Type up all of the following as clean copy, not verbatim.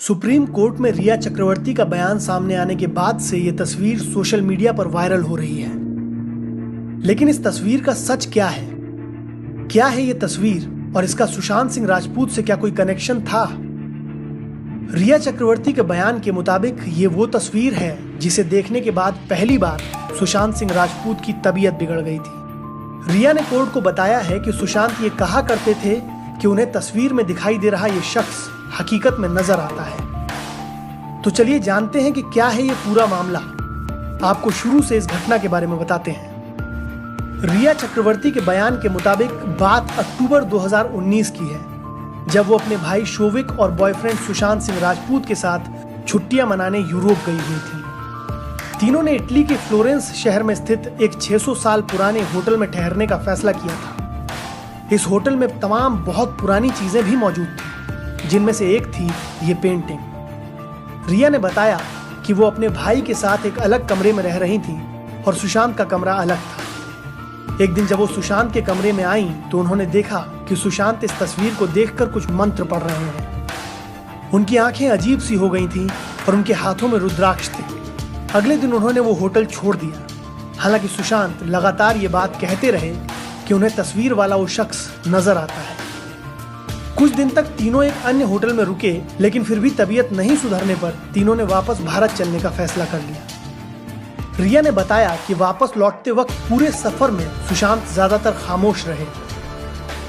Supreme court में रिया चक्रवर्ती का बयान सामने आने के बाद से यह तस्वीर सोशल मीडिया पर वायरल हो रही है। लेकिन इस तस्वीर का सच क्या है? क्या है यह तस्वीर और इसका सुशांत सिंह राजपूत से क्या कोई कनेक्शन था? रिया चक्रवर्ती के बयान के मुताबिक ये वो तस्वीर है जिसे देखने के बाद पहली बार सुशांत सिंह राजपूत की तबीयत बिगड़ गई थी। रिया ने कोर्ट को बताया है कि सुशांत ये कहा करते थे कि उन्हें तस्वीर में दिखाई दे रहा ये शख्स हकीकत में नजर आता है। तो चलिए जानते हैं कि क्या है ये पूरा मामला। आपको शुरू से इस घटना के बारे में बताते हैं। रिया चक्रवर्ती के बयान के मुताबिक बात अक्टूबर 2019 की है, जब वो अपने भाई शोविक और बॉयफ्रेंड सुशांत सिंह राजपूत के साथ छुट्टियां मनाने यूरोप गई हुई थी। तीनों ने इटली के फ्लोरेंस शहर में स्थित एक 600 साल पुराने होटल में ठहरने का फैसला किया था। इस होटल में तमाम बहुत पुरानी चीजें भी मौजूद थी, जिनमें से एक थी ये पेंटिंग। रिया ने बताया कि वो अपने भाई के साथ एक अलग कमरे में रह रही थी और सुशांत का कमरा अलग था। एक दिन जब वो सुशांत के कमरे में आई तो उन्होंने देखा कि सुशांत इस तस्वीर को देखकर कुछ मंत्र पढ़ रहे हैं। उनकी आंखें अजीब सी हो गई थीं और उनके हाथों में रुद्राक्ष थे। अगले दिन उन्होंने वो होटल छोड़ दिया। हालांकि सुशांत लगातार ये बात कहते रहे कि उन्हें तस्वीर वाला वो शख्स नजर आता है। कुछ दिन तक तीनों एक अन्य होटल में रुके, लेकिन फिर भी तबीयत नहीं सुधरने पर तीनों ने वापस भारत चलने का फैसला कर लिया। रिया ने बताया कि वापस लौटते वक्त पूरे सफर में सुशांत ज्यादातर खामोश रहे।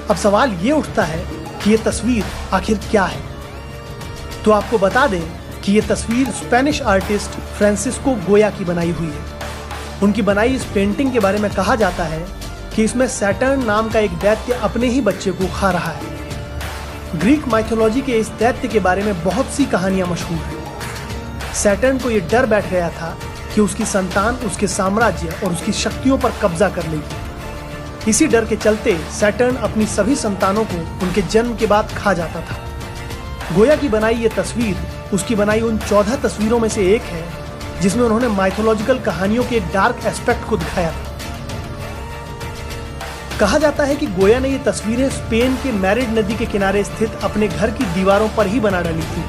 अब सवाल ये उठता है कि ये तस्वीर आखिर क्या है। तो आपको बता दें कि ये तस्वीर स्पेनिश आर्टिस्ट फ्रांसिस्को गोया की बनाई हुई है। उनकी बनाई इस पेंटिंग के बारे में कहा जाता है कि इसमें सैटर्न नाम का एक दैत्य अपने ही बच्चे को खा रहा है। ग्रीक माइथोलॉजी के इस दैत्य के बारे में बहुत सी कहानियां मशहूर हैं। सैटर्न को यह डर बैठ गया था कि उसकी संतान उसके साम्राज्य और उसकी शक्तियों पर कब्जा कर लेगी। इसी डर के चलते सैटर्न अपनी सभी संतानों को उनके जन्म के बाद खा जाता था। गोया की बनाई ये तस्वीर उसकी बनाई उन 14 तस्वीरों में से एक है जिसमें उन्होंने माइथोलॉजिकल कहानियों के एक डार्क एस्पेक्ट को दिखाया था। कहा जाता है कि गोया ने ये तस्वीरें स्पेन के मैरिड नदी के किनारे स्थित अपने घर की दीवारों पर ही बना डाली थी।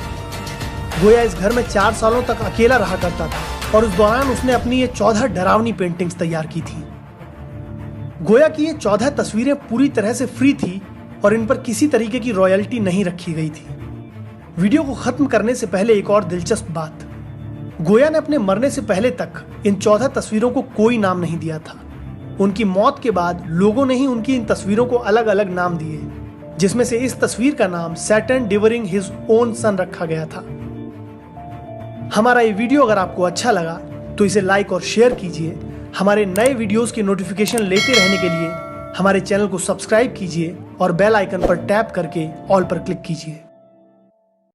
गोया इस घर में 4 सालों तक अकेला रहा करता था और उस दौरान उसने अपनी ये 14 डरावनी पेंटिंग्स तैयार की थी। गोया की ये 14 तस्वीरें पूरी तरह से फ्री थी और इन पर किसी तरीके की रॉयल्टी नहीं रखी गई थी। वीडियो को खत्म करने से पहले एक और दिलचस्प बात, गोया ने अपने मरने से पहले तक इन 14 तस्वीरों को कोई नाम नहीं दिया था। उनकी मौत के बाद लोगों ने ही उनकी इन तस्वीरों को अलग अलग नाम दिए, जिसमें से इस तस्वीर का नाम सैटर्न डिवरिंग हिज ओन सन रखा गया था। हमारा ये वीडियो अगर आपको अच्छा लगा तो इसे लाइक और शेयर कीजिए। हमारे नए वीडियोस की नोटिफिकेशन लेते रहने के लिए हमारे चैनल को सब्सक्राइब कीजिए और बेल आइकन पर टैप करके ऑल पर क्लिक कीजिए।